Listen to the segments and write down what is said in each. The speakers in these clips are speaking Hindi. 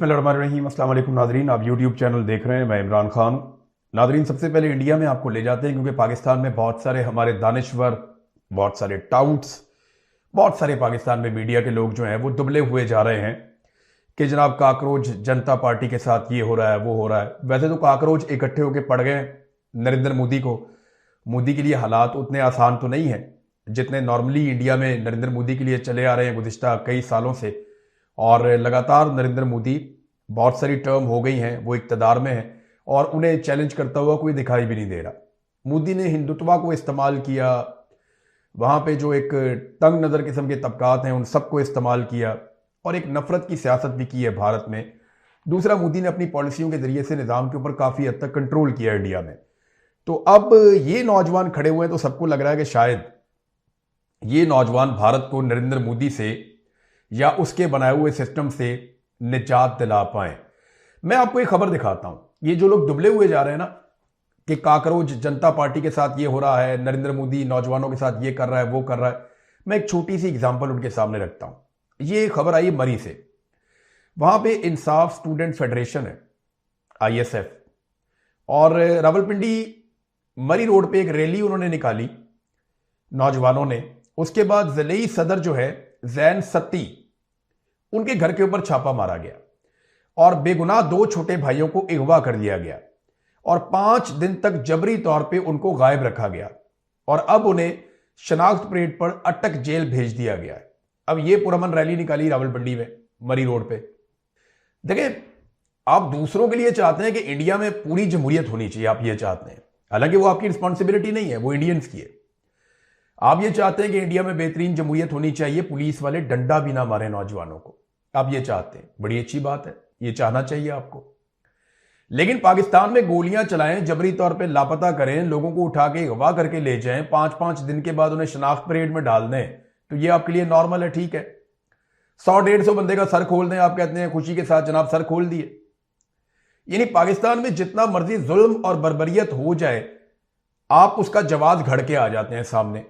बिस्मिल्लाहिर्रहमानिर्रहीम। अस्सलाम वालेकुम नाजरीन, आप यूट्यूब चैनल देख रहे हैं, मैं इमरान खान। नाजरीन, सबसे पहले इंडिया में आपको ले जाते हैं क्योंकि पाकिस्तान में बहुत सारे हमारे दानिश्वर, बहुत सारे टाउट्स, बहुत सारे पाकिस्तान में मीडिया के लोग जो हैं वो दुबले हुए जा रहे हैं कि जनाब काकरोच जनता पार्टी के साथ ये हो रहा है, वो हो रहा है। वैसे तो काकरोच इकट्ठे होकर पड़ गए नरेंद्र मोदी को। मोदी के लिए हालात उतने आसान तो नहीं है जितने नॉर्मली इंडिया में नरेंद्र मोदी के लिए चले आ रहे हैं गुज़िश्ता कई सालों से। और लगातार नरेंद्र मोदी, बहुत सारी टर्म हो गई हैं वो इक़्तिदार में हैं और उन्हें चैलेंज करता हुआ कोई दिखाई भी नहीं दे रहा। मोदी ने हिंदुत्व को इस्तेमाल किया, वहाँ पे जो एक तंग नज़र किस्म के तबकात हैं उन सबको इस्तेमाल किया और एक नफरत की सियासत भी की है भारत में। दूसरा, मोदी ने अपनी पॉलिसियों के ज़रिए से निज़ाम के ऊपर काफ़ी हद तक कंट्रोल किया इंडिया में। तो अब ये नौजवान खड़े हुए हैं तो सबको लग रहा है कि शायद ये नौजवान भारत को नरेंद्र मोदी से या उसके बनाए हुए सिस्टम से निजात दिला पाए। मैं आपको एक खबर दिखाता हूं। ये जो लोग दुबले हुए जा रहे हैं ना कि काकरोच जनता पार्टी के साथ ये हो रहा है, नरेंद्र मोदी नौजवानों के साथ ये कर रहा है, वो कर रहा है, मैं एक छोटी सी एग्जांपल उनके सामने रखता हूं। ये खबर आई मरी से। वहां पे इंसाफ स्टूडेंट फेडरेशन है, ISF, और रावलपिंडी मरी रोड पे एक रैली उन्होंने निकाली नौजवानों ने। उसके बाद ज़िले सदर जो है जैन सत्ती, उनके घर के ऊपर छापा मारा गया और बेगुनाह 2 छोटे भाइयों को अगवा कर लिया गया और 5 दिन तक जबरी तौर पे उनको गायब रखा गया और अब उन्हें शनाख्त परेड पर अटक जेल भेज दिया गया है। अब ये पुरअमन रैली निकाली रावलपिंडी में मरी रोड पे। देखिए, आप दूसरों के लिए चाहते हैं कि इंडिया में पूरी जमहूरियत होनी चाहिए, आप ये चाहते हैं। हालांकि वो आपकी रिस्पॉन्सिबिलिटी नहीं है, वो इंडियंस की है। आप ये चाहते हैं कि इंडिया में बेहतरीन जमहूरियत होनी चाहिए, पुलिस वाले डंडा भी ना मारे नौजवानों को, आप ये चाहते हैं। बड़ी अच्छी बात है, ये चाहना चाहिए आपको। लेकिन पाकिस्तान में गोलियां चलाएं, जबरी तौर पे लापता करें, लोगों को उठा के अगवा करके ले जाएं, 5-5 दिन के बाद उन्हें शनाख्त परेड में डाल दें, तो ये आपके लिए नॉर्मल है, ठीक है। 100-150 बंदे का सर खोल दें, आप कहते हैं खुशी के साथ जनाब सर खोल दिए। यानी पाकिस्तान में जितना मर्जी जुल्म और बर्बरियत हो जाए, आप उसका जवाब घड़ के आ जाते हैं सामने।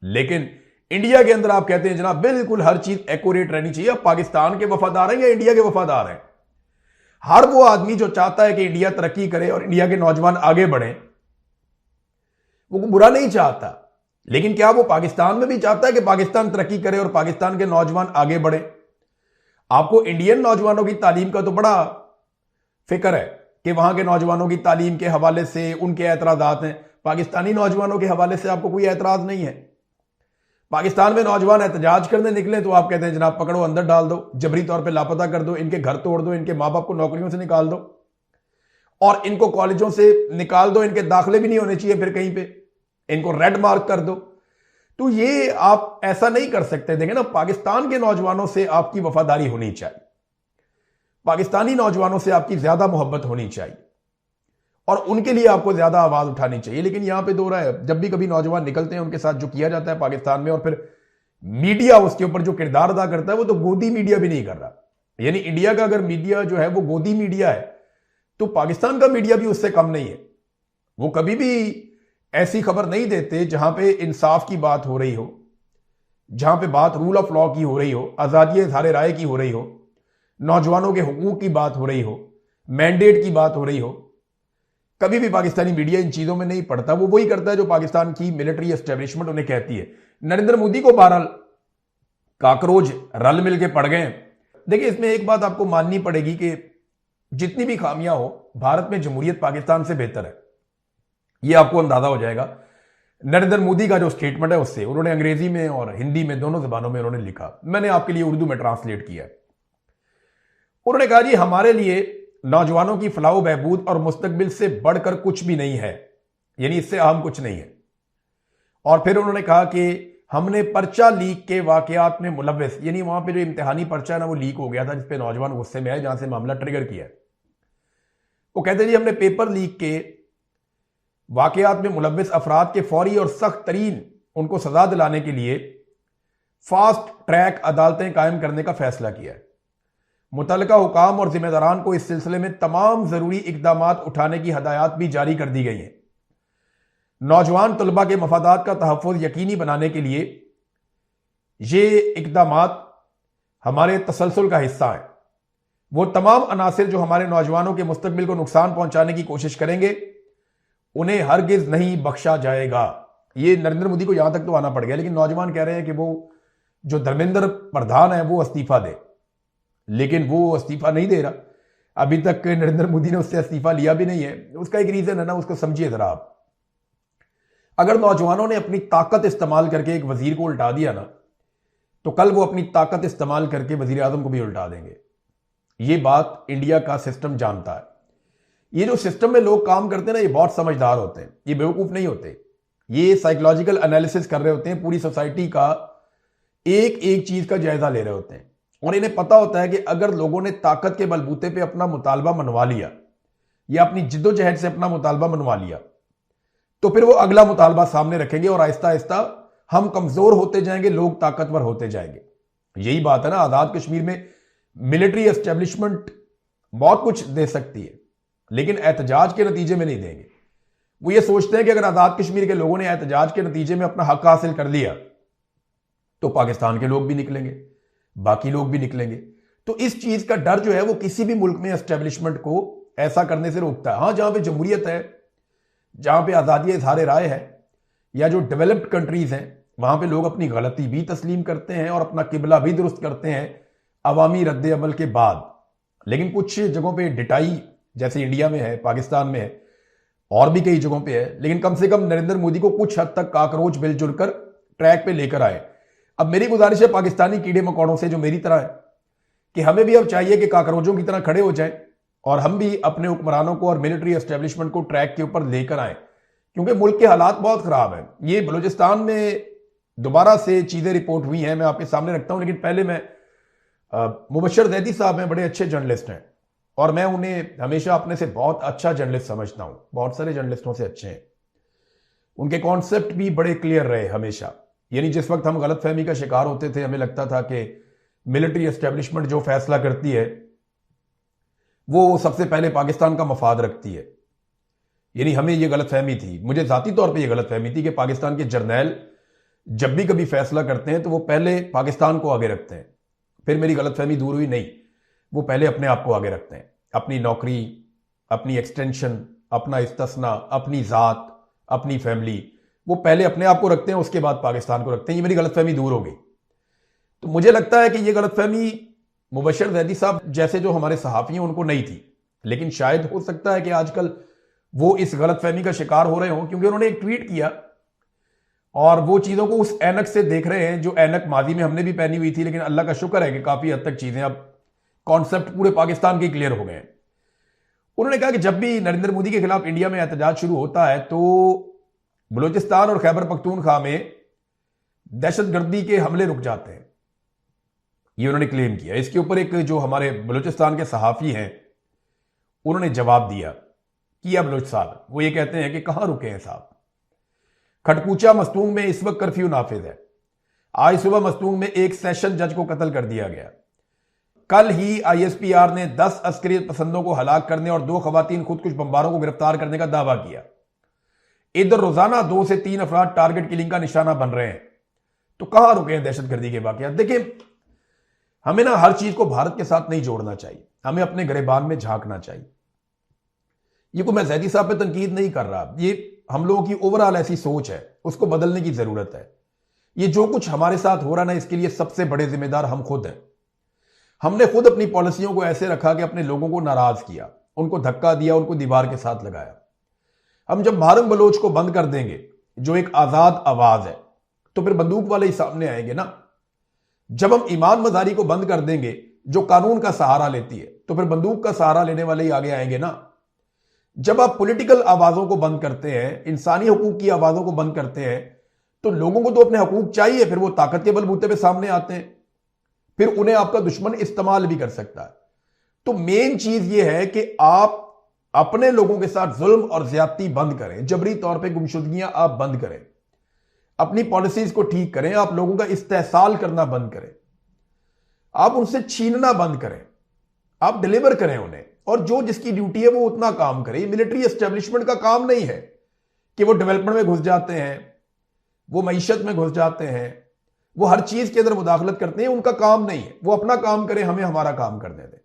लेकिन इंडिया के अंदर आप कहते हैं जनाब बिल्कुल हर चीज एक्यूरेट रहनी चाहिए। आप पाकिस्तान के वफादार हैं या इंडिया के वफादार हैं? हर वो आदमी जो चाहता है कि इंडिया तरक्की करे और इंडिया के नौजवान आगे बढ़े, वो बुरा नहीं चाहता। लेकिन क्या वो पाकिस्तान में भी चाहता है कि पाकिस्तान तरक्की करे और पाकिस्तान के नौजवान आगे बढ़े? आपको इंडियन नौजवानों की तालीम का तो बड़ा फिक्र है कि वहां के नौजवानों की तालीम के हवाले से उनके एतराजात हैं। पाकिस्तानी नौजवानों के हवाले से आपको कोई एतराज नहीं है। पाकिस्तान में नौजवान एहतजाज करने निकले तो आप कहते हैं जनाब पकड़ो, अंदर डाल दो, जबरी तौर पे लापता कर दो, इनके घर तोड़ दो, इनके माँ बाप को नौकरियों से निकाल दो और इनको कॉलेजों से निकाल दो, इनके दाखिले भी नहीं होने चाहिए फिर कहीं पे, इनको रेड मार्क कर दो। तो ये आप ऐसा नहीं कर सकते। देखें ना, पाकिस्तान के नौजवानों से आपकी वफादारी होनी चाहिए, पाकिस्तानी नौजवानों से आपकी ज्यादा मोहब्बत होनी चाहिए और उनके लिए आपको ज्यादा आवाज उठानी चाहिए। लेकिन यहां पे दो राय है, जब भी कभी नौजवान निकलते हैं उनके साथ जो किया जाता है पाकिस्तान में, और फिर मीडिया उसके ऊपर जो किरदार अदा करता है वो तो गोदी मीडिया भी नहीं कर रहा। यानी इंडिया का अगर मीडिया जो है वो गोदी मीडिया है तो पाकिस्तान का मीडिया भी उससे कम नहीं है। वो कभी भी ऐसी खबर नहीं देते जहां पे इंसाफ की बात हो रही हो, जहां पे बात रूल ऑफ लॉ की हो रही हो, आजादी इज़हार राय की हो रही हो, नौजवानों के हुकूक की बात हो रही हो, मैंडेट की बात हो रही हो। कभी भी पाकिस्तानी मीडिया इन चीजों में नहीं पड़ता। वो वही करता है जो पाकिस्तान की मिलिट्री एस्टेब्लिशमेंट उन्हें कहती है। नरेंद्र मोदी को बहरहाल काकरोच रल मिल के पड़ गए। देखिए, इसमें एक बात आपको माननी पड़ेगी कि जितनी भी खामियां हो, भारत में जमहूरियत पाकिस्तान से बेहतर है, यह आपको अंदाजा हो जाएगा। नरेंद्र मोदी का जो स्टेटमेंट है उससे, उन्होंने अंग्रेजी में और हिंदी में दोनों जबानों में उन्होंने लिखा, मैंने आपके लिए उर्दू में ट्रांसलेट किया। उन्होंने कहा जी हमारे लिए नौजवानों की फलाह बहबूद और मुस्तकबिल से बढ़कर कुछ भी नहीं है, यानी इससे अहम कुछ नहीं है। और फिर उन्होंने कहा कि हमने पर्चा लीक के वाकयात में मुलव्विस, यानी वहां पे जो इम्तिहानी पर्चा है ना वो लीक हो गया था जिसपे नौजवान गुस्से में आए, जहां से मामला ट्रिगर किया है। वो कहते जी हमने पेपर लीक के वाकयात में मुलव्विस अफराद के फौरी और सख्त तरीन उनको सजा दिलाने के लिए फास्ट ट्रैक अदालतें कायम करने का फैसला किया है। मुतल्लिका हुकाम और जिम्मेदारान को इस सिलसिले में तमाम जरूरी इकदामात उठाने की हदायत भी जारी कर दी गई हैं। नौजवान तलबा के मफादात का तहफ़्फ़ुज़ यकीनी बनाने के लिए ये इकदामात हमारे तसलसल का हिस्सा है। वो तमाम अनासिर जो हमारे नौजवानों के मुस्तकबिल को नुकसान पहुंचाने की कोशिश करेंगे, उन्हें हरगिज नहीं बख्शा जाएगा। ये नरेंद्र मोदी को यहां तक तो आना पड़ गया, लेकिन नौजवान कह रहे हैं कि वो जो धर्मेंद्र प्रधान है वो इस्तीफा दे, लेकिन वो इस्तीफा नहीं दे रहा। अभी तक नरेंद्र मोदी ने उससे इस्तीफा लिया भी नहीं है। उसका एक रीजन है ना, उसको समझिए जरा आप। अगर नौजवानों ने अपनी ताकत इस्तेमाल करके एक वजीर को उल्टा दिया ना, तो कल वो अपनी ताकत इस्तेमाल करके वजीर आजम को भी उल्टा देंगे। ये बात इंडिया का सिस्टम जानता है। ये जो सिस्टम में लोग काम करते हैं ना, ये बहुत समझदार होते हैं, ये बेवकूफ नहीं होते। ये साइकोलॉजिकल एनालिसिस कर रहे होते हैं, पूरी सोसाइटी का एक एक चीज का जायजा ले रहे होते हैं, और इन्हें पता होता है कि अगर लोगों ने ताकत के बलबूते पे अपना मुतालबा मनवा लिया या अपनी जिद्दोजहद से अपना मुतालबा मनवा लिया, तो फिर वो अगला मुतालबा सामने रखेंगे और आहिस्ता आहिस्ता हम कमजोर होते जाएंगे, लोग ताकतवर होते जाएंगे। यही बात है ना, आजाद कश्मीर में मिलिट्री एस्टेब्लिशमेंट बहुत कुछ दे सकती है, लेकिन एहतजाज के नतीजे में नहीं देंगे। वो ये सोचते हैं कि अगर आजाद कश्मीर के लोगों ने एहतजाज के नतीजे में अपना हक हासिल कर लिया, तो पाकिस्तान के लोग भी निकलेंगे, बाकी लोग भी निकलेंगे। तो इस चीज का डर जो है वो किसी भी मुल्क में एस्टेब्लिशमेंट को ऐसा करने से रोकता है। हां, जहां पे जमहूरियत है, जहां पे आजादी इजहार राय है, या जो डेवलप्ड कंट्रीज हैं, वहां पे लोग अपनी गलती भी तस्लीम करते हैं और अपना किबला भी दुरुस्त करते हैं अवामी रद्द अमल के बाद। लेकिन कुछ जगहों पे डिटाई, जैसे इंडिया में है, पाकिस्तान में है, और भी कई जगहों पे है, लेकिन कम से कम नरेंद्र मोदी को कुछ हद तक काकरोच मिलजुल कर ट्रैक पे लेकर आए। अब मेरी गुजारिश है पाकिस्तानी कीड़े मकोड़ों से जो मेरी तरह है, कि हमें भी अब चाहिए कि काकरोचों की तरह खड़े हो जाएं और हम भी अपने हुक्मरानों को और मिलिट्री एस्टेब्लिशमेंट को ट्रैक के ऊपर लेकर आए, क्योंकि मुल्क के हालात बहुत खराब हैं। ये बलूचिस्तान में दोबारा से चीजें रिपोर्ट हुई हैं, मैं आपके सामने रखता हूं, लेकिन पहले मैं मुबशर जैदी साहब हैं, बड़े अच्छे जर्नलिस्ट हैं, और मैं उन्हें हमेशा अपने से बहुत अच्छा जर्नलिस्ट समझता हूं, बहुत सारे जर्नलिस्टों से अच्छे हैं। उनके कॉन्सेप्ट भी बड़े क्लियर रहे हमेशा। यानी जिस वक्त हम गलतफहमी का शिकार होते थे, हमें लगता था कि मिलिट्री एस्टेब्लिशमेंट जो फैसला करती है वो सबसे पहले पाकिस्तान का मफाद रखती है। यानी हमें यह गलतफहमी थी, मुझे जाती तौर पे यह गलतफहमी थी कि पाकिस्तान के जर्नैल जब भी कभी फैसला करते हैं तो वो पहले पाकिस्तान को आगे रखते हैं। फिर मेरी गलतफहमी दूर हुई, नहीं, वो पहले अपने आप को आगे रखते हैं, अपनी नौकरी, अपनी एक्सटेंशन, अपना इस्तिस्ना, अपनी जात, अपनी फैमिली, वो पहले अपने आप को रखते हैं, उसके बाद पाकिस्तान को रखते हैं। ये मेरी गलतफहमी दूर हो गई। तो मुझे लगता है कि ये गलतफहमी मुबशर जैदी साहब जैसे जो हमारे सहाफ़ी हैं उनको नहीं थी, लेकिन शायद हो सकता है कि आजकल वो इस गलतफहमी का शिकार हो रहे हों, क्योंकि उन्होंने एक ट्वीट किया और वो चीज़ों को उस ऐनक से देख रहे हैं जो ऐनक माजी में हमने भी पहनी हुई थी, लेकिन अल्लाह का शुक्र है कि काफ़ी हद तक चीज़ें अब कॉन्सेप्ट पूरे पाकिस्तान के क्लियर हो गए हैं। उन्होंने कहा कि जब भी नरेंद्र मोदी के खिलाफ इंडिया में एहतजाज शुरू होता है तो बलूचिस्तान और खैबर पख्तूनख्वा में दहशतगर्दी के हमले रुक जाते हैं, ये उन्होंने क्लेम किया। इसके ऊपर एक जो हमारे बलूचिस्तान के सहाफ़ी हैं उन्होंने जवाब दिया, किया बलोच साहब, वो ये कहते हैं कि कहां रुके हैं साहब, खटपूचा मस्तूंग में इस वक्त कर्फ्यू नाफिज है। आज सुबह मस्तूंग में एक सेशन जज को कत्ल कर दिया गया। कल ही आईएसपीआर ने 10 अस्करियत पसंदों को हलाक करने और 2 खवातीन खुदकुश बमबारों को गिरफ्तार करने का दावा किया। इधर रोजाना 2 से 3 अफराद टारगेट किलिंग का निशाना बन रहे हैं। तो कहां रुके हैं दहशतगर्दी के वाकयात? देखिए, हमें ना हर चीज को भारत के साथ नहीं जोड़ना चाहिए, हमें अपने गिरेबान में झांकना चाहिए। ये को मैं जैदी साहब पे तनकीद नहीं कर रहा, ये हम लोगों की ओवरऑल ऐसी सोच है, उसको बदलने की जरूरत है। ये जो कुछ हमारे साथ हो रहा ना, इसके लिए सबसे बड़े जिम्मेदार हम खुद हैं। हमने खुद अपनी पॉलिसियों को ऐसे रखा कि अपने लोगों को नाराज किया, उनको धक्का दिया, उनको दीवार के साथ लगाया। हम जब भारत बलोच को बंद कर देंगे, जो एक आजाद आवाज है, तो फिर बंदूक वाले ही सामने आएंगे ना। जब हम ईमान मजारी को बंद कर देंगे, जो कानून का सहारा लेती है, तो फिर बंदूक का सहारा लेने वाले ही आगे आएंगे ना। जब आप पॉलिटिकल आवाजों को बंद करते हैं, इंसानी हकूक की आवाजों को बंद करते हैं, तो लोगों को तो अपने हकूक चाहिए, फिर वो ताकत के बलबूते पे सामने आते हैं, फिर उन्हें आपका दुश्मन इस्तेमाल भी कर सकता है। तो मेन चीज ये है कि आप अपने लोगों के साथ जुल्म और ज्यादती बंद करें, जबरी तौर पे गुमशुदगियां आप बंद करें, अपनी पॉलिसीज को ठीक करें, आप लोगों का इस्तेहसाल करना बंद करें, आप उनसे छीनना बंद करें, आप डिलीवर करें उन्हें, और जो जिसकी ड्यूटी है वो उतना काम करे। मिलिट्री एस्टेब्लिशमेंट का काम नहीं है कि वो डेवलपमेंट में घुस जाते हैं, वो मईशत में घुस जाते हैं, वो हर चीज के अंदर मुदाखलत करते हैं, उनका काम नहीं है। वो अपना काम करें, हमें हमारा काम करने दें।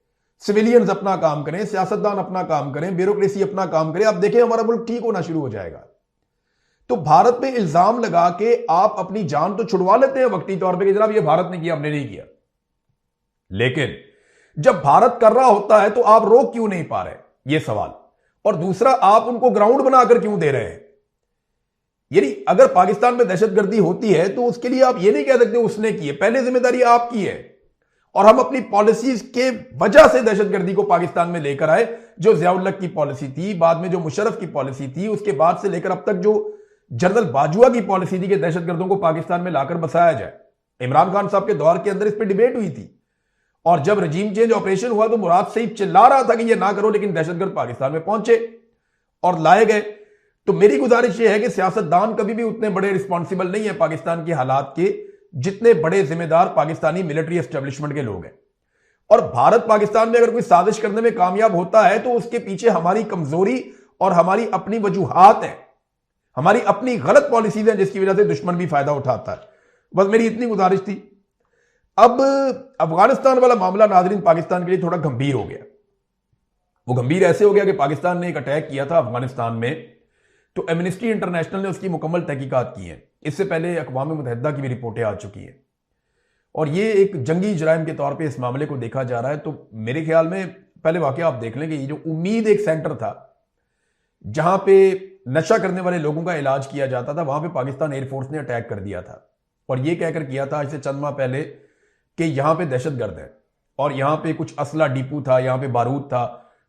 सिविलियंस अपना काम करें, सियासतदान अपना काम करें, ब्यूरोक्रेसी अपना काम करे, आप देखें हमारा मुल्क ठीक होना शुरू हो जाएगा। तो भारत पे इल्जाम लगा के आप अपनी जान तो छुड़वा लेते हैं वक्ती तौर पे कि जनाब ये भारत ने किया, हमने नहीं किया। लेकिन जब भारत कर रहा होता है तो आप रोक क्यों नहीं पा रहे, ये सवाल। और दूसरा, आप उनको ग्राउंड बनाकर क्यों दे रहे हैं? यानी अगर पाकिस्तान में दहशतगर्दी होती है तो उसके लिए आप ये नहीं कह सकते उसने की है, पहले जिम्मेदारी आपकी है। और हम अपनी पॉलिसीज के वजह से दहशतगर्दी को पाकिस्तान में लेकर आए, जो ज़ियाउल हक की पॉलिसी थी, बाद में जो मुशर्रफ की पॉलिसी थी, उसके बाद से लेकर अब तक जो जनरल बाजवा की पॉलिसी थी कि दहशतगर्दों को पाकिस्तान में लाकर बसाया जाए। इमरान खान साहब के दौर के अंदर इस पर डिबेट हुई थी, और जब रजीम चेंज ऑपरेशन हुआ तो मुराद सईद चिल्ला रहा था कि ये ना करो, लेकिन दहशतगर्द पाकिस्तान में पहुंचे और लाए गए। तो मेरी गुजारिश यह है कि सियासतदान कभी भी उतने बड़े रिस्पॉन्सिबल नहीं है पाकिस्तान के हालात के, जितने बड़े जिम्मेदार पाकिस्तानी मिलिट्री एस्टेब्लिशमेंट के लोग हैं। और भारत पाकिस्तान में अगर कोई साजिश करने में कामयाब होता है तो उसके पीछे हमारी कमजोरी और हमारी अपनी वजूहात हैं, हमारी अपनी गलत पॉलिसीज हैं, जिसकी वजह से दुश्मन भी फायदा उठाता है। बस मेरी इतनी गुजारिश थी। अब अफगानिस्तान वाला मामला नाज़रीन पाकिस्तान के लिए थोड़ा गंभीर हो गया। वो गंभीर ऐसे हो गया कि पाकिस्तान ने एक अटैक किया था अफगानिस्तान में, तो एमनेस्टी इंटरनेशनल ने उसकी मुकम्मल तहकीकात की हैं। इससे पहले अक़वाम मुत्तहिदा की भी रिपोर्टें आ चुकी हैं, और ये एक जंगी जराइम के तौर पे इस मामले को देखा जा रहा है। तो मेरे ख्याल में पहले वाकया आप देख लें कि ये जो उम्मीद एक सेंटर था जहां पे नशा करने वाले लोगों का इलाज किया जाता था, वहां पे पाकिस्तान एयरफोर्स ने अटैक कर दिया था, और ये कहकर किया था आज से चंद माह पहले कि यहां पे दहशतगर्द है और यहां पे कुछ असला डिपू था, यहां पे बारूद था,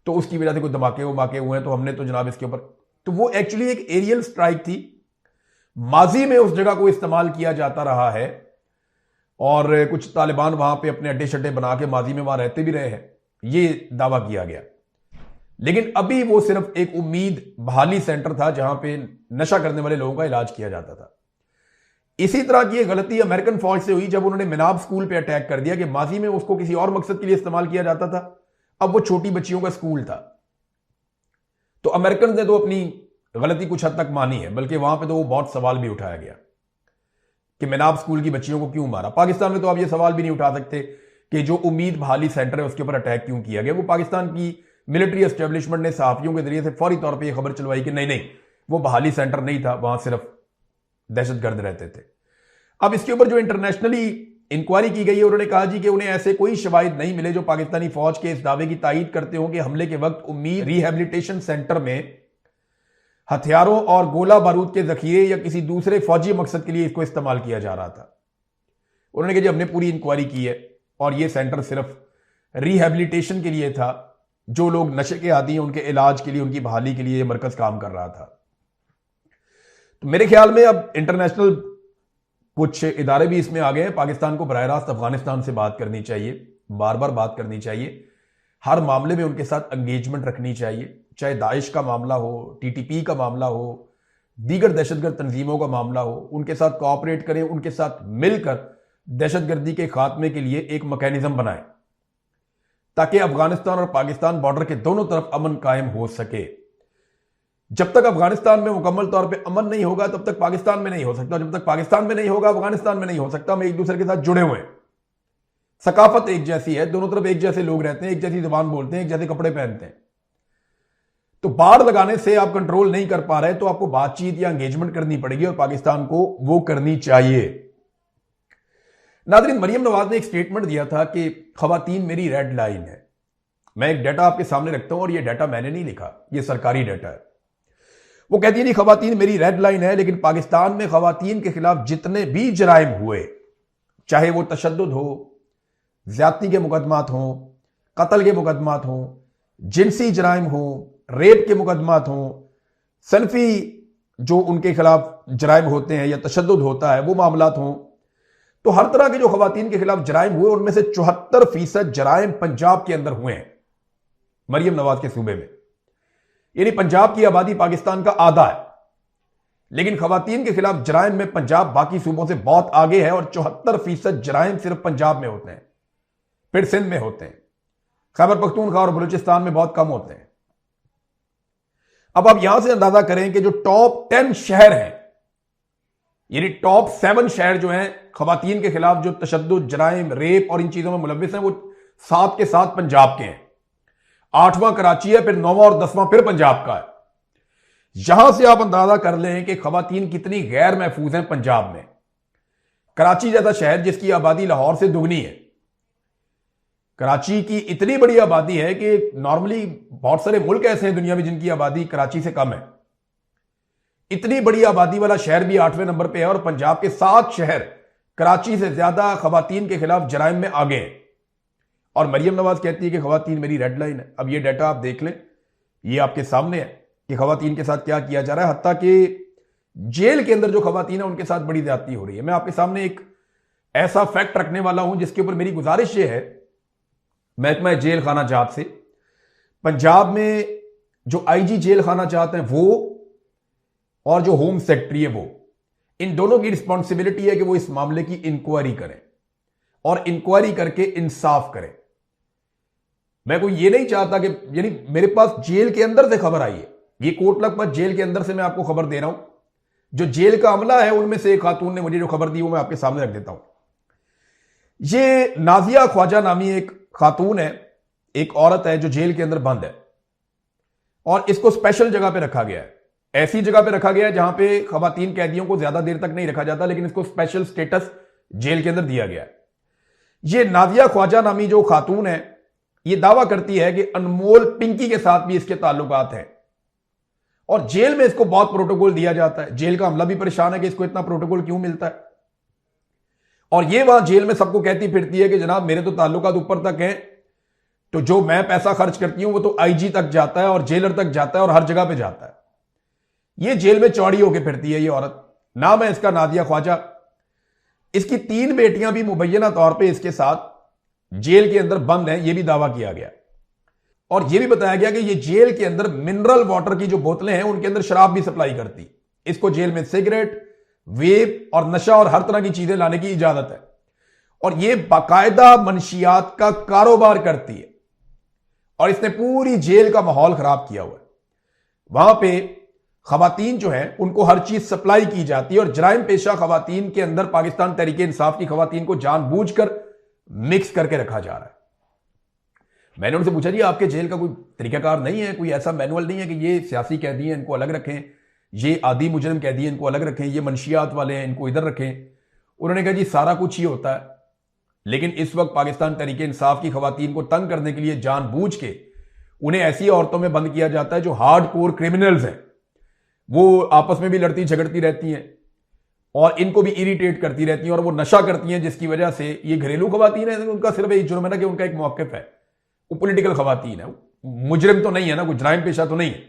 तो उसकी वजह से कुछ धमाके वमाके हुए हैं, तो हमने तो जनाब इसके ऊपर। तो वो एक्चुअली एक एरियल स्ट्राइक थी, माजी में उस जगह को इस्तेमाल किया जाता रहा है, और कुछ तालिबान वहां पे अपने अड्डे शड्डे बना के माजी में वहां रहते भी रहे हैं, ये दावा किया गया। लेकिन अभी वो सिर्फ एक उम्मीद बहाली सेंटर था जहां पे नशा करने वाले लोगों का इलाज किया जाता था। इसी तरह की एक गलती अमेरिकन फौज से हुई जब उन्होंने मिनाब स्कूल पे अटैक कर दिया, कि माजी में उसको किसी और मकसद के लिए इस्तेमाल किया जाता था, अब वो छोटी बच्चियों का स्कूल था। तो अमेरिकन ने तो अपनी गलती कुछ हद तक मानी है, बल्कि वहां पे तो वो बहुत सवाल भी उठाया गया कि मिनाब स्कूल की बच्चियों को क्यों मारा। पाकिस्तान में तो आप ये सवाल भी नहीं उठा सकते कि जो उम्मीद बहाली सेंटर है उसके ऊपर अटैक क्यों किया गया। वो पाकिस्तान की मिलिट्री एस्टेब्लिशमेंट ने सहाफियों के जरिए से फौरी तौर पर यह खबर चलवाई कि नहीं नहीं, वो बहाली सेंटर नहीं था, वहां सिर्फ दहशतगर्द रहते थे। अब इसके ऊपर जो इंटरनेशनली इंक्वायरी की गई है, उन्होंने कहा जी कि उन्हें ऐसे कोई शवाहिद नहीं मिले जो पाकिस्तानी फौज के इस दावे की तायीद करते हों कि हमले के वक्त उम्मीद रिहैबिलिटेशन सेंटर में हथियारों और गोला बारूद के जखीरे या किसी दूसरे फौजी मकसद के लिए इसको इस्तेमाल किया जा रहा था। उन्होंने कहा जी हमने पूरी इंक्वायरी की है और यह सेंटर सिर्फ रिहैबिलिटेशन के लिए था, जो लोग नशे के आदी हैं उनके इलाज के लिए, उनकी बहाली के लिए यह मरकज काम कर रहा था। तो मेरे ख्याल में अब इंटरनेशनल कुछ इदारे भी इसमें आ गए हैं। पाकिस्तान को बराह रास्त अफगानिस्तान से बात करनी चाहिए, बार बार बात करनी चाहिए, हर मामले में उनके साथ एंगेजमेंट रखनी चाहिए, चाहे दाइश का मामला हो, टीटीपी का मामला हो, दीगर दहशतगर्द तंजीमों का मामला हो, उनके साथ कोऑपरेट करें, उनके साथ मिलकर दहशतगर्दी के खात्मे के लिए एक मैकेनिज्म बनाएं, ताकि अफगानिस्तान और पाकिस्तान बॉर्डर के दोनों तरफ अमन कायम हो सके। जब तक अफगानिस्तान में मुकम्मल तौर पे अमन नहीं होगा तब तक पाकिस्तान में नहीं हो सकता, जब तक पाकिस्तान में नहीं होगा अफगानिस्तान में नहीं हो सकता। हम एक दूसरे के साथ जुड़े हुए हैं, सकाफत एक जैसी है, दोनों तरफ एक जैसे लोग रहते हैं, एक जैसी जुबान बोलते हैं, एक जैसे कपड़े पहनते हैं। तो बाढ़ लगाने से आप कंट्रोल नहीं कर पा रहे तो आपको बातचीत या एंगेजमेंट करनी पड़ेगी, और पाकिस्तान को वो करनी चाहिए। नाज़रीन, मरियम नवाज ने एक स्टेटमेंट दिया था कि खवातीन मेरी रेड लाइन है। मैं एक डाटा आपके सामने रखता हूं, और ये डाटा मैंने नहीं लिखा, ये सरकारी डाटा है। वो कहती है नहीं खवातीन मेरी रेड लाइन है, लेकिन पाकिस्तान में खवातीन के खिलाफ जितने भी जराइम हुए, चाहे वो तशद्दुद हो, ज्यादती के मुकदमात हों, कत्ल के मुकदमात हों, जिनसी जराइम हों, रेप के मुकदमात हों, सनफी जो उनके खिलाफ जराइम होते हैं या तशद्दुद होता है वो मामलात हों, तो हर तरह के जो खवातीन के खिलाफ जराइम हुए उनमें से 74% जराइम पंजाब के अंदर हुए हैं, मरियम नवाज के सूबे में। यानी पंजाब की आबादी पाकिस्तान का आधा है, लेकिन खवातीन के खिलाफ जराइम में पंजाब बाकी सूबों से बहुत आगे है, और 74% जराइम सिर्फ पंजाब में होते हैं, फिर सिंध में होते हैं, खैबर पख्तूनख्वा और बलूचिस्तान में बहुत कम होते हैं। अब आप यहां से अंदाजा करें कि जो टॉप 10 शहर हैं, यानी टॉप 7 शहर जो हैं खवातीन के खिलाफ जो तशद्दुद, जराइम, रेप और इन चीजों में मुलव्विस हैं, वो 7 के 7 पंजाब के हैं। 8वां कराची है, फिर 9वां और 10वां फिर पंजाब का है। यहां से आप अंदाजा कर लें कि खवातीन कितनी गैर महफूज हैं पंजाब में। कराची जैसा शहर जिसकी आबादी लाहौर से दुगनी है, कराची की इतनी बड़ी आबादी है कि नॉर्मली बहुत सारे मुल्क ऐसे हैं दुनिया में जिनकी आबादी कराची से कम है। इतनी बड़ी आबादी वाला शहर भी 8वें नंबर पे है और पंजाब के 7 शहर कराची से ज्यादा खवातीन के खिलाफ जराइम में आगे हैं। और मरियम नवाज कहती है कि खवातीन मेरी रेड लाइन है। अब ये डाटा आप देख लें, ये आपके सामने है कि खवातीन के साथ क्या किया जा रहा है। हत्ता कि जेल के अंदर जो खवातीन है उनके साथ बड़ी ज्यादती हो रही है। मैं आपके सामने एक ऐसा फैक्ट रखने वाला हूं जिसके ऊपर मेरी गुजारिश ये है महकमा जेल खाना जात से, पंजाब में जो आईजी जेल खाना जात हैं वो और जो होम सेक्रेटरी है वो, इन दोनों की रिस्पॉन्सिबिलिटी है कि वो इस मामले की इंक्वायरी करें और इंक्वायरी करके इंसाफ करें। मैं कोई ये नहीं चाहता कि, यानी मेरे पास जेल के अंदर से खबर आई है, ये कोट लखपत जेल के अंदर से मैं आपको खबर दे रहा हूं। जो जेल का अमला है उनमें से एक खातून ने मुझे जो खबर दी वो मैं आपके सामने रख देता हूं। ये नाजिया ख्वाजा नामी एक खातून है, एक औरत है जो जेल के अंदर बंद है और इसको स्पेशल जगह पे रखा गया है। ऐसी जगह पे रखा गया है जहां पे खवातीन कैदियों को ज्यादा देर तक नहीं रखा जाता, लेकिन इसको स्पेशल स्टेटस जेल के अंदर दिया गया है। ये नाजिया ख्वाजा नामी जो खातून है ये दावा करती है कि अनमोल पिंकी के साथ भी इसके ताल्लुकात हैं और जेल में इसको बहुत प्रोटोकॉल दिया जाता है। जेल का अमला भी परेशान है कि इसको इतना प्रोटोकॉल क्यों मिलता है। और ये वहां जेल में सबको कहती फिरती है कि जनाब मेरे तो ताल्लुकात ऊपर तक हैं, तो जो मैं पैसा खर्च करती हूं वो तो आईजी तक जाता है और जेलर तक जाता है और हर जगह पे जाता है। ये जेल में चौड़ी होकर फिरती है ये औरत। नाम है इसका नादिया ख्वाजा। इसकी 3 बेटियां भी मुबैना तौर पे इसके साथ जेल के अंदर बंद हैं, यह भी दावा किया गया और यह भी बताया गया कि ये जेल के अंदर मिनरल वाटर की जो बोतलें हैं उनके अंदर शराब भी सप्लाई करती। इसको जेल में सिगरेट, वेप और नशा और हर तरह की चीजें लाने की इजाजत है और यह बाकायदा मनशियात का कारोबार करती है और इसने पूरी जेल का माहौल खराब किया हुआ है। वहां पे खवातीन जो है उनको हर चीज सप्लाई की जाती है और जराइम पेशा खवातीन के अंदर पाकिस्तान तहरीक इंसाफ की खवातीन को जानबूझकर मिक्स करके रखा जा रहा है। मैंने उनसे पूछा जी आपके जेल का कोई तरीकाकार नहीं है, कोई ऐसा मैनुअल नहीं है कि ये सियासी कैदी हैं इनको अलग रखें, ये आदि मुजरिम कैदी हैं इनको अलग रखें, ये मनशियात वाले हैं इनको इधर रखें। उन्होंने कहा जी सारा कुछ ही होता है, लेकिन इस वक्त पाकिस्तान तहरीक इंसाफ की खवातीन को तंग करने के लिए जानबूझ के उन्हें ऐसी औरतों में बंद किया जाता है जो हार्ड कोर क्रिमिनल्स हैं। वो आपस में भी लड़ती झगड़ती रहती हैं और इनको भी इरिटेट करती रहती हैं और वो नशा करती हैं, जिसकी वजह से ये घरेलू खवातीन है। उनका सिर्फ एक जुर्म है ना कि उनका एक मौक़िफ़ है, वो पॉलिटिकल खवातीन है, मुजरिम तो नहीं है ना, कोई जराइम पेशा तो नहीं है,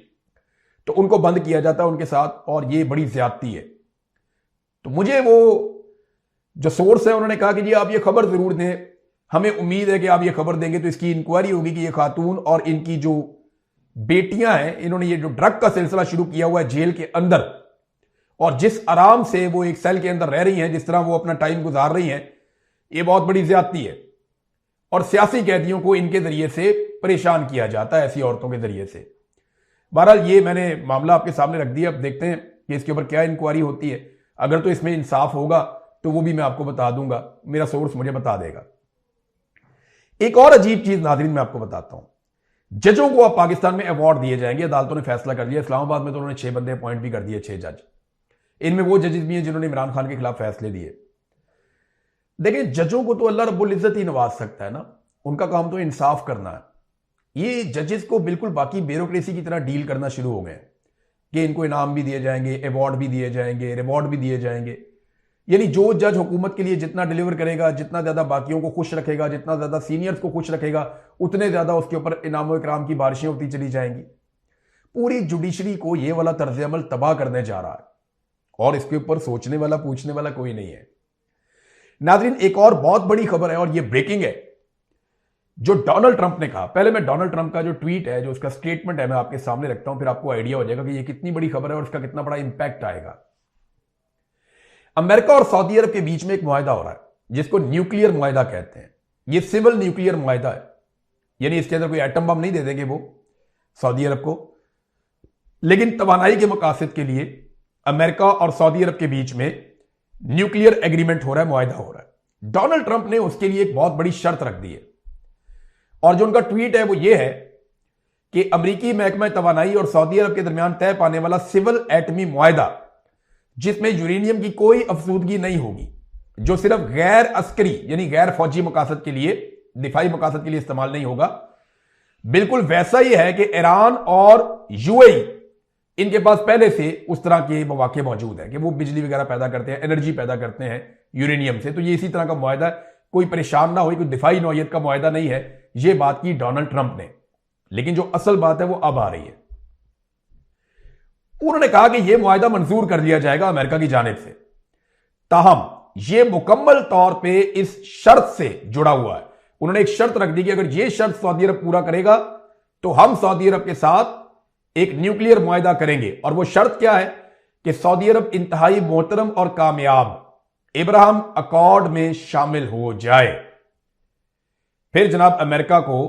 तो उनको बंद किया जाता है उनके साथ और ये बड़ी ज्यादती है। तो मुझे वो जो सोर्स है उन्होंने कहा कि जी आप ये खबर जरूर दें, हमें उम्मीद है कि आप ये खबर देंगे तो इसकी इंक्वायरी होगी कि ये खातून और इनकी जो बेटियां हैं इन्होंने ये जो ड्रग का सिलसिला शुरू किया हुआ है जेल के अंदर और जिस आराम से वो एक सेल के अंदर रह रही हैं, जिस तरह वो अपना टाइम गुजार रही हैं, ये बहुत बड़ी ज्यादती है और सियासी कैदियों को इनके जरिए से परेशान किया जाता है, ऐसी औरतों के जरिए से। बहरहाल ये मैंने मामला आपके सामने रख दिया। अब देखते हैं कि इसके ऊपर क्या इंक्वायरी होती है। अगर तो इसमें इंसाफ होगा तो वो भी मैं आपको बता दूंगा, मेरा सोर्स मुझे बता देगा। एक और अजीब चीज नाज़रीन मैं आपको बताता हूं, जजों को अब पाकिस्तान में अवार्ड दिए जाएंगे। अदालतों ने फैसला कर लिया, इस्लामाबाद में तो उन्होंने 6 बंदे अपॉइंट भी कर दिए, 6 जज। इनमें वो जजेस भी हैं जिन्होंने इमरान खान के खिलाफ फैसले दिए। देखिए जजों को तो अल्लाह रब्बुल इज्जत ही नवाज सकता है ना, उनका काम तो इंसाफ करना है। ये जजेस को बिल्कुल बाकी ब्यूरोक्रेसी की तरह डील करना शुरू हो गए कि इनको इनाम भी दिए जाएंगे, अवार्ड भी दिए जाएंगे, रिवॉर्ड भी दिए जाएंगे। यानी जो जज हुकूमत के लिए जितना डिलीवर करेगा, जितना ज्यादा बाकियों को खुश रखेगा, जितना ज्यादा सीनियर्स को खुश रखेगा, उतने ज्यादा उसके ऊपर इनाम और इकराम की बारिशें होती चली जाएंगी। पूरी जुडिशरी को यह वाला तर्ज अमल तबाह करने जा रहा है और इसके ऊपर सोचने वाला पूछने वाला कोई नहीं है। नाज़रीन एक और बहुत बड़ी खबर है और यह ब्रेकिंग है जो डोनाल्ड ट्रंप ने कहा। पहले मैं डोनाल्ड ट्रंप का जो ट्वीट है, जो उसका स्टेटमेंट है, मैं आपके सामने रखता हूं, फिर आपको आइडिया हो जाएगा कि यह कितनी बड़ी खबर है और इसका कितना बड़ा इंपैक्ट आएगा। अमेरिका और सऊदी अरब के बीच में एक मुआहदा हो रहा है जिसको न्यूक्लियर मुआहदा कहते हैं। यह सिविल न्यूक्लियर मुआहदा है, यानी इसके अंदर कोई एटम बम नहीं दे देंगे वो सऊदी अरब को, लेकिन तवानाई के मकासद के लिए अमेरिका और सऊदी अरब के बीच में न्यूक्लियर एग्रीमेंट हो रहा है, मुआहदा हो रहा है। डोनाल्ड ट्रंप ने उसके लिए एक बहुत बड़ी शर्त रख दी है और जो उनका ट्वीट है वो ये है कि अमरीकी महकमा तवानाई और सऊदी अरब के दरमियान तय पाने वाला सिविल एटमी मुआहदा, जिसमें यूरेनियम की कोई अफसूदगी नहीं होगी, जो सिर्फ गैर अस्करी यानी गैर फौजी मकासद के लिए, दिफाई मकासद के लिए इस्तेमाल नहीं होगा, बिल्कुल वैसा ही है कि ईरान और यूएई, इनके पास पहले से उस तरह के मौके मौजूद है कि वो बिजली वगैरह पैदा करते हैं, एनर्जी पैदा करते हैं यूरेनियम से। तो ये इसी तरह का मुआहदा, कोई परेशान ना हो, कोई दिफाई नौयत का मुआहदा नहीं है। ये बात की डोनाल्ड ट्रंप ने, लेकिन जो असल बात है वो अब आ रही है। उन्होंने कहा कि यह मुआहदा मंजूर कर दिया जाएगा अमेरिका की जानिब से, ताहम यह मुकम्मल तौर पर इस शर्त से जुड़ा हुआ है। उन्होंने एक शर्त रख दी कि अगर यह शर्त सऊदी अरब पूरा करेगा तो हम सऊदी अरब के साथ एक न्यूक्लियर मुआहदा करेंगे। और वो शर्त क्या है कि सऊदी अरब इंतहाई मोहतरम और कामयाब इब्राहिम अकॉर्ड में शामिल हो जाए। फिर जनाब अमेरिका को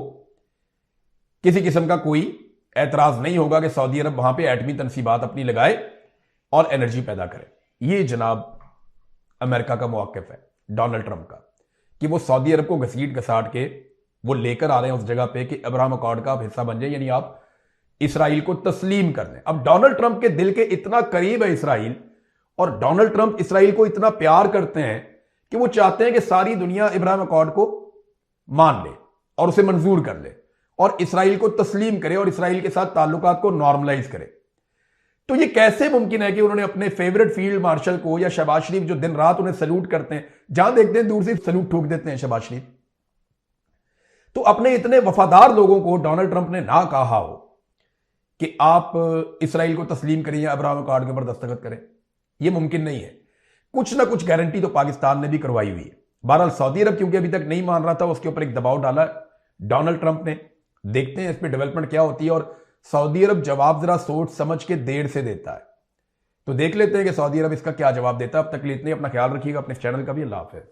किसी किस्म का कोई एतराज नहीं होगा कि सऊदी अरब वहां पे एटमी तनसीबात अपनी लगाए और एनर्जी पैदा करे। ये जनाब अमेरिका का मौक़िफ़ है डोनाल्ड ट्रंप का, कि वो सऊदी अरब को घसीट घसाट के वो लेकर आ रहे हैं उस जगह पे कि अब्राहम अकॉर्ड का आप हिस्सा बन जाए, यानी आप इसराइल को तस्लीम कर दें। अब डोनाल्ड ट्रंप के दिल के इतना करीब है इसराइल, और डोनाल्ड ट्रंप इसराइल को इतना प्यार करते हैं कि वो चाहते हैं कि सारी दुनिया इब्राहिम अकॉर्ड को मान ले और उसे मंजूर कर ले और इसराइल को तस्लीम करे और इसराइल के साथ ताल्लुकात को नॉर्मलाइज करे। तो ये कैसे मुमकिन है कि उन्होंने अपने फेवरेट फील्ड मार्शल को, या शहबाज शरीफ जो दिन रात उन्हें सल्यूट करते हैं, जहां देखते हैं दूर से सल्यूट ठोक देते हैं शहबाज शरीफ, तो अपने इतने वफादार लोगों को डोनाल्ड ट्रंप ने ना कहा हो कि आप इसराइल को तस्लीम करें या अब्राहम अकॉर्ड के ऊपर दस्तखत करें, यह मुमकिन नहीं है। कुछ ना कुछ गारंटी तो पाकिस्तान ने भी करवाई हुई है। बहरहाल सऊदी अरब क्योंकि अभी तक नहीं मान रहा था, उसके ऊपर एक दबाव डाला डोनाल्ड ट्रंप ने। देखते हैं इस पर डेवलपमेंट क्या होती है, और सऊदी अरब जवाब जरा सोच समझ के देर से देता है। तो देख लेते हैं कि सऊदी अरब इसका क्या जवाब देता है। अब तक के लिए इतने, अपना ख्याल रखिएगा, अपने चैनल का भी। अल्लाह हाफिज़।